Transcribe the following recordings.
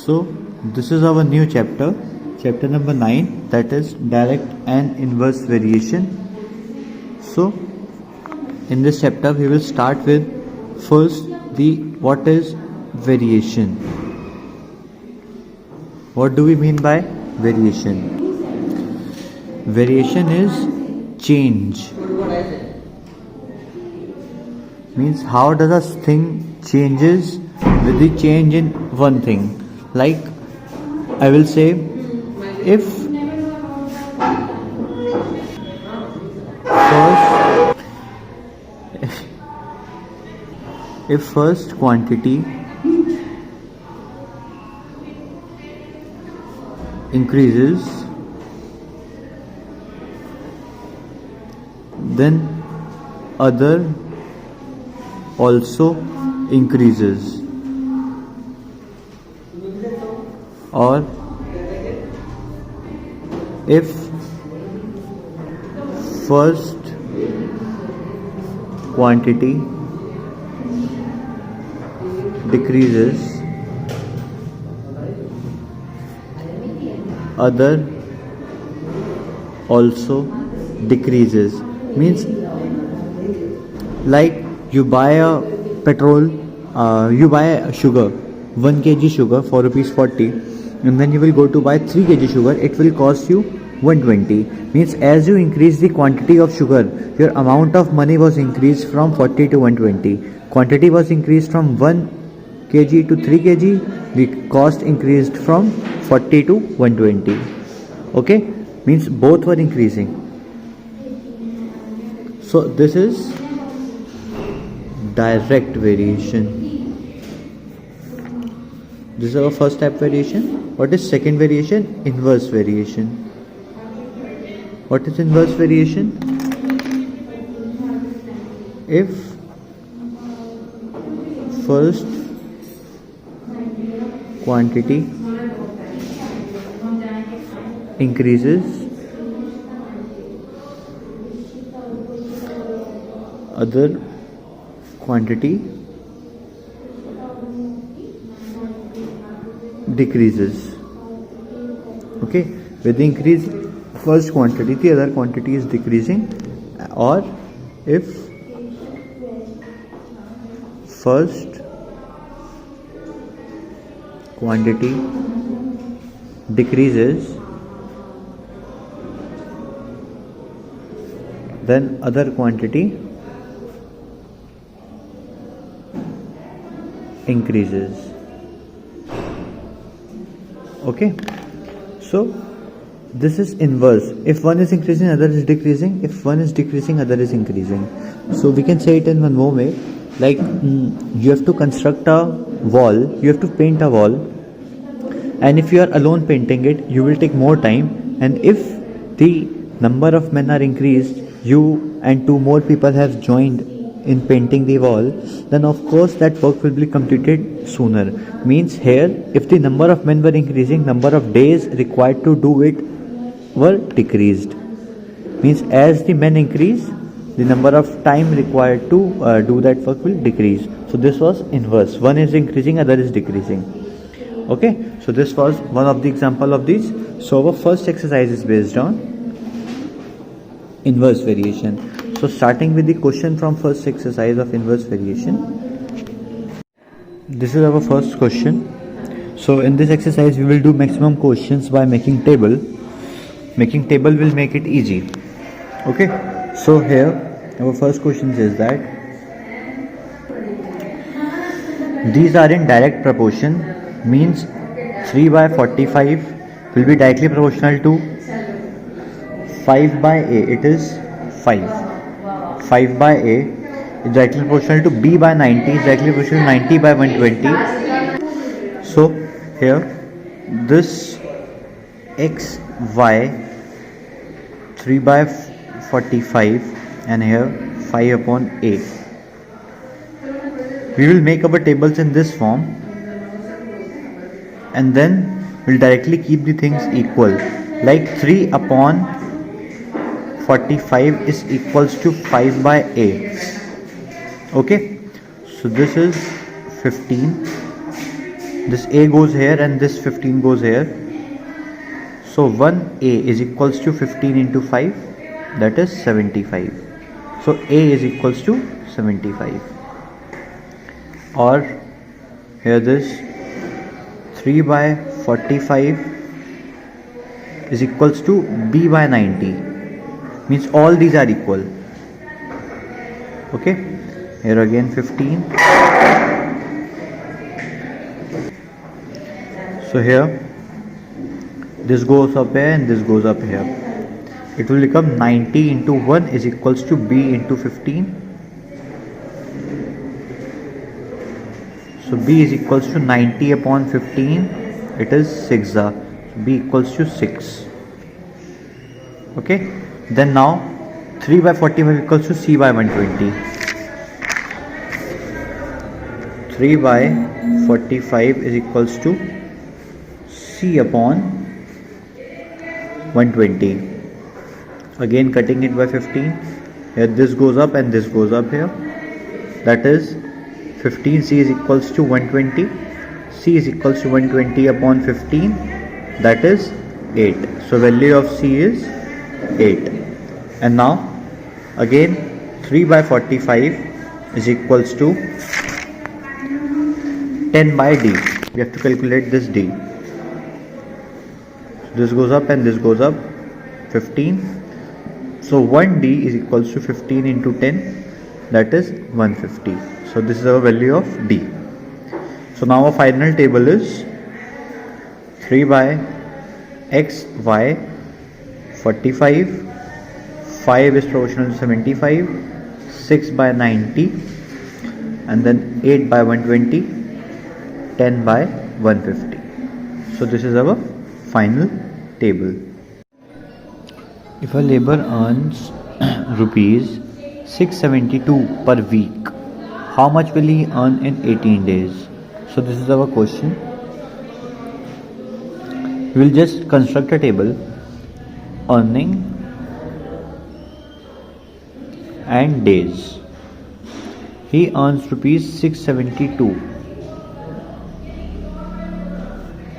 So this is our new chapter, chapter number 9, that is direct and inverse variation. So in this chapter we will start with first what is variation. What do we mean by variation? Variation is change. Means how does a thing changes with the change in one thing. Like I will say, if first quantity increases, then other also increases, or if first quantity decreases, other also decreases. Means like you buy a petrol, you buy a sugar, 1 kg sugar for ₹40, and then you will go to buy 3 kg sugar, it will cost you 120. Means as you increase the quantity of sugar, your amount of money was increased from 40 to 120. Quantity was increased from 1 kg to 3 kg, the cost increased from 40 to 120. Okay, means both were increasing. So this is direct variation. This is our first type variation. What is second variation? Inverse variation. What is inverse variation? If first quantity increases, other quantity decreases. Okay, with the increase first quantity, the other quantity is decreasing. Or if first quantity decreases, then other quantity increases. Okay, so this is inverse. If one is increasing, other is decreasing. If one is decreasing, other is increasing. So we can say it in one more way. Like you have to construct a wall, you have to paint a wall, and if you are alone painting it, you will take more time. And if the number of men are increased, you and 2 more people have joined in painting the wall, then of course that work will be completed sooner. Means here, if the number of men were increasing, number of days required to do it were decreased. Means as the men increase, the number of time required to do that work will decrease. So this was inverse. One is increasing, other is decreasing. Okay, so this was one of the example of these. So our first exercise is based on inverse variation. So starting with the question from first exercise of inverse variation. This is our first question. So in this exercise we will do maximum questions by making table. Making table will make it easy. Okay, so here our first question says that these are in direct proportion. Means 3 by 45 will be directly proportional to 5 by A. It is 5. 5 by A is directly proportional to B by 90, is directly proportional to 90 by 120. So here this X, Y, 3 by 45 and here 5 upon A. We will make our tables in this form and then we'll directly keep the things equal. Like 3 upon 45 is equals to 5 by A. Okay, so this is 15, this A goes here and this 15 goes here. So 1A is equals to 15 into 5, that is 75. So A is equals to 75. Or here this 3 by 45 is equals to B by 90, means all these are equal. Okay, here again 15. So here this goes up here and this goes up here. It will become 90 into 1 is equals to B into 15. So B is equals to 90 upon 15. It is 6. So B equals to 6. Okay. Then now 3 by 45 equals to C by 120. 3 by 45 is equals to C upon 120. Again cutting it by 15. Here this goes up and this goes up here. That is 15. C is equals to 120. C is equals to 120 upon 15. That is 8. So value of C is 8. And now again 3 by 45 is equals to 10 by D. We have to calculate this D. This goes up and this goes up. 15. So 1D is equals to 15 into 10. That is 150. So this is our value of D. So now our final table is 3 by X, Y, 45. 5 is proportional to 75. 6 by 90. And then 8 by 120. 10 by 150. So this is our final table. If a laborer earns rupees 672 per week, how much will he earn in 18 days? So this is our question. We will just construct a table: earning and days. He earns rupees 672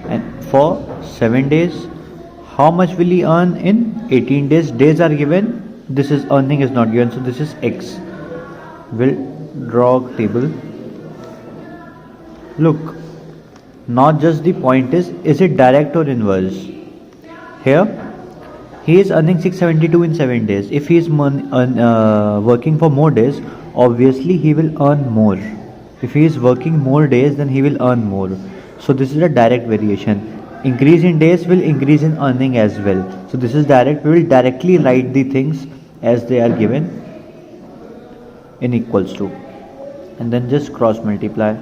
and for 7 days. How much will he earn in 18 days? Days are given. This is earning is not given. So this is X. We'll draw table. Look, not just the point is it direct or inverse? Here, he is earning 672 in 7 days. If he is working for more days, obviously he will earn more. If he is working more days, then he will earn more. So this is a direct variation. Increase in days will increase in earning as well. So this is direct. We will directly write the things as they are given in equals to, and then just cross multiply.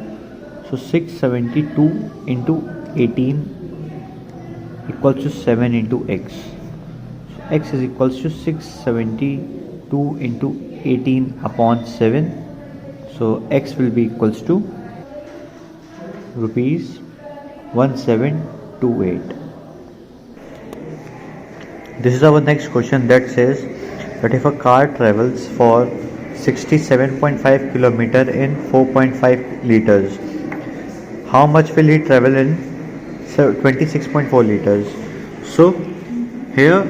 So 672 into 18 equals to 7 into X. So X is equals to 672 into 18 upon 7. So X will be equals to rupees 1728. This is our next question that says that if a car travels for 67.5 kilometer in 4.5 liters, how much will he travel in 26.4 liters? So here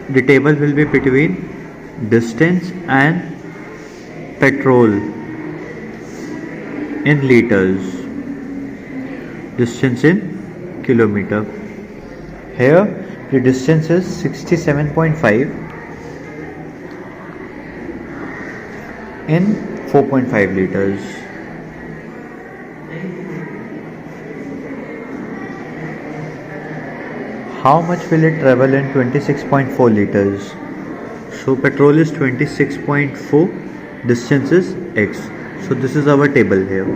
the table will be between distance and petrol in liters, distance in kilometer. Here the distance is 67.5 in 4.5 liters. How much will it travel in 26.4 liters? So petrol is 26.4, distance is X. So this is our table here.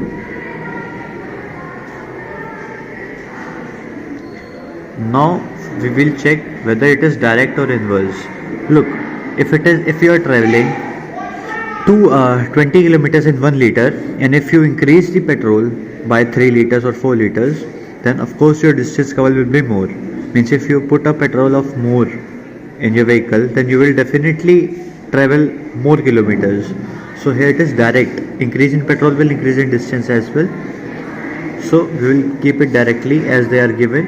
Now we will check whether it is direct or inverse. Look, if you are traveling 20 kilometers in 1 liter, and if you increase the petrol by 3 liters or 4 liters, then of course your distance covered will be more. Means if you put a petrol of more in your vehicle, then you will definitely travel more kilometers. So here it is direct. Increase in petrol will increase in distance as well. So we will keep it directly as they are given.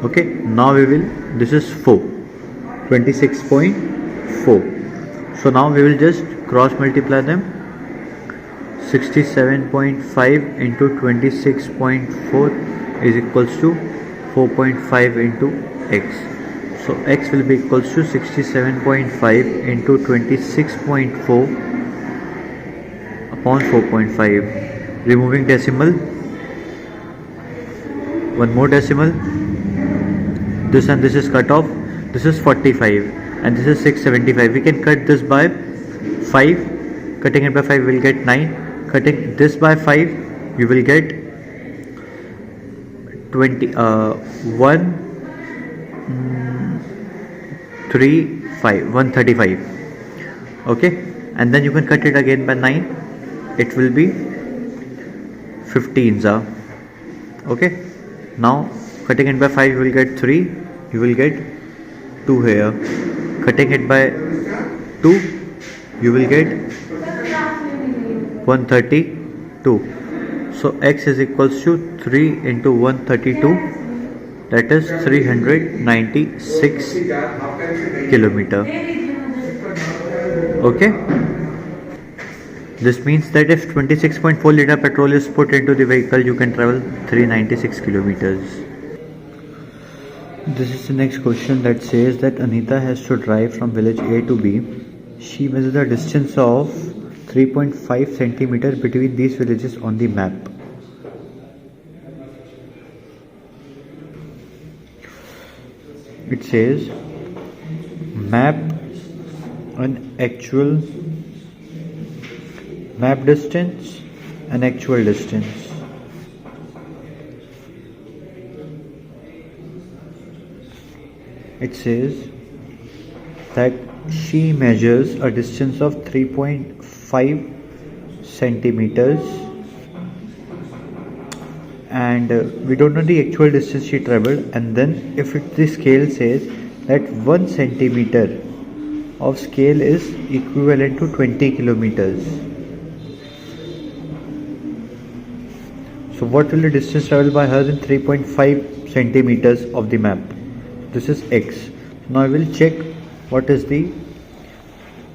Okay, now we will, this is 4, 26.4. So now we will just cross multiply them. 67.5 into 26.4 is equals to 4.5 into x. So x will be equals to 67.5 into 26.4 upon 4.5. Removing decimal, one more decimal, this and this is cut off. This is 45 and this is 675. We can cut this by 5. Cutting it by 5 we will get 9. Cutting this by 5 you will get 135. Okay, and then you can cut it again by 9. It will be 15s. Okay, now cutting it by 5 you will get 3. You will get 2 here. Cutting it by 2 you will get 132. So x is equals to 3 into 132, that is 396 kilometer. Okay, this means that if 26.4 liter petrol is put into the vehicle, you can travel 396 kilometers. This is the next question that says that Anita has to drive from village A to B. She measures a distance of 3.5 centimeter between these villages on the map. It says map distance and actual distance. It says that she measures a distance of 3.5 centimeters and we don't know the actual distance she traveled, and then if the scale says that 1 centimeter of scale is equivalent to 20 kilometers. So what will the distance traveled by her in 3.5 centimeters of the map? This is x. Now I will check what is the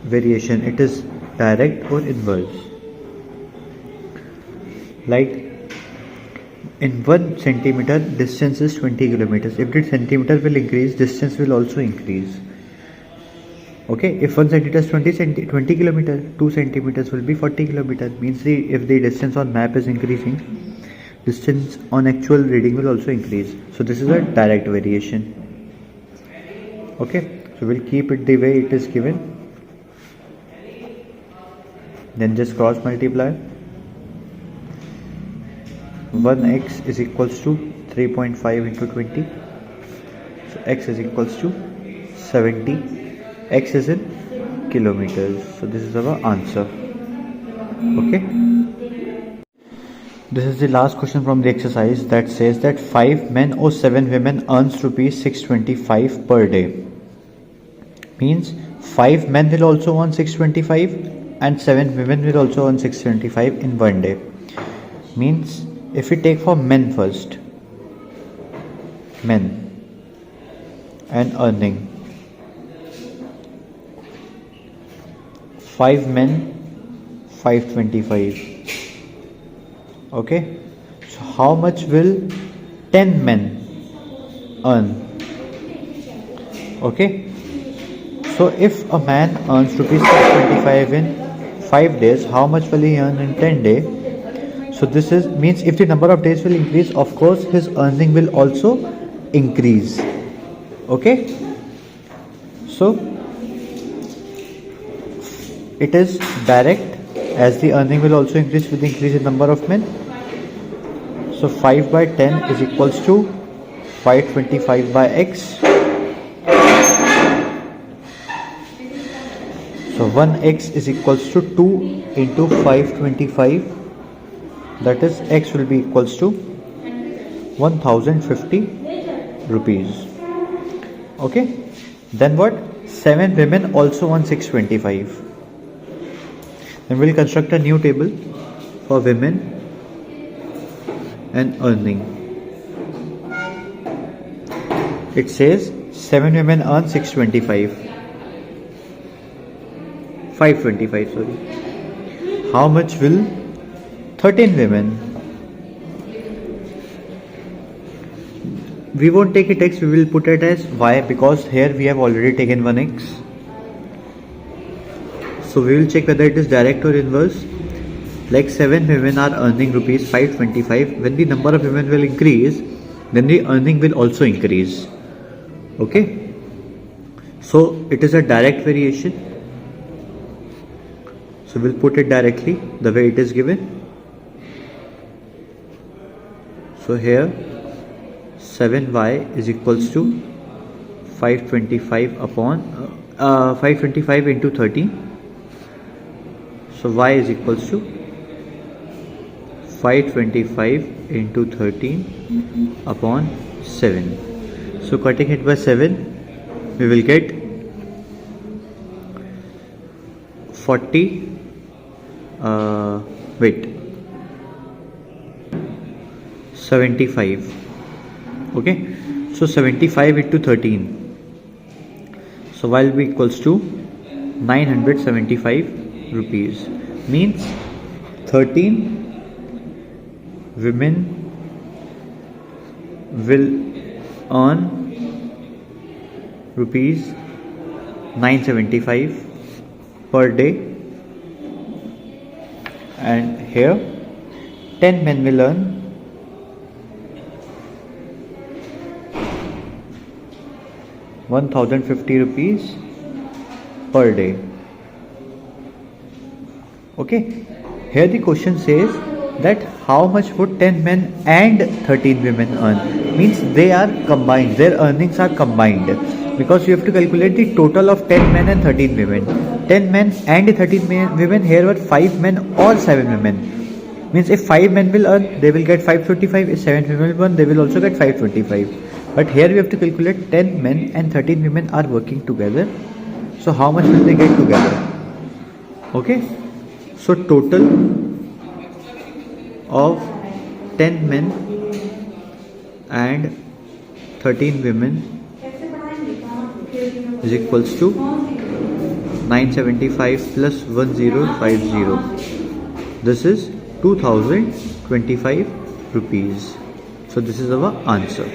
variation. It is direct or inverse. Like in 1 centimeter distance is 20 kilometers. If the centimeter will increase, distance will also increase. Okay, if 1 centimeter is 20 kilometers, 2 centimeters will be 40 kilometers. Means if the distance on map is increasing, distance on actual reading will also increase. So this is a direct variation. Okay, so we'll keep it the way it is given. Then just cross multiply. 1x is equals to 3.5 into 20. So x is equals to 70. X is in kilometers. So this is our answer. Okay. This is the last question from the exercise that says that 5 men or 7 women earns rupees 625 per day. Means 5 men will also earn 625 and 7 women will also earn 625 in one day. Means if we take for men first, men and earning, 5 men 525. Okay, so how much will 10 men earn? Okay, so if a man earns rupees 625 in 5 days, how much will he earn in 10 days? So this is means if the number of days will increase, of course his earning will also increase. Okay, so it is direct, as the earning will also increase with the increase in number of men. So 5 by 10 is equals to 525 by x. So 1x is equals to 2 into 525. That is x will be equals to 1050 rupees. Okay. Then what? 7 women also earn 625. And we'll construct a new table for women and earning. It says 7 women earn 525, sorry. How much will 13 women? We won't take it x, we will put it as y, because here we have already taken one x. So we will check whether it is direct or inverse. Like 7 women are earning rupees 525. When the number of women will increase, then the earning will also increase. Okay. So it is a direct variation. So we'll put it directly the way it is given. So here 7y is equals to 525 upon 525 into 30. So y is equals to 525 into 13 upon 7. So cutting it by 7, we will get 75. Okay, so 75 into 13. So y will be equals to 975 rupees. Means 13 women will earn rupees 975 per day, and here 10 men will earn 1050 rupees per day. Okay, here the question says that how much would 10 men and 13 women earn? Means they are combined, their earnings are combined, because you have to calculate the total of 10 men and 13 women. 10 men and 13 women, here were 5 men or 7 women. Means if 5 men will earn, they will get 525. If 7 women will earn, they will also get 525. But here we have to calculate 10 men and 13 women are working together. So how much will they get together? Okay. So total of 10 men and 13 women is equals to 975 plus 1050. This is 2025 rupees. So this is our answer.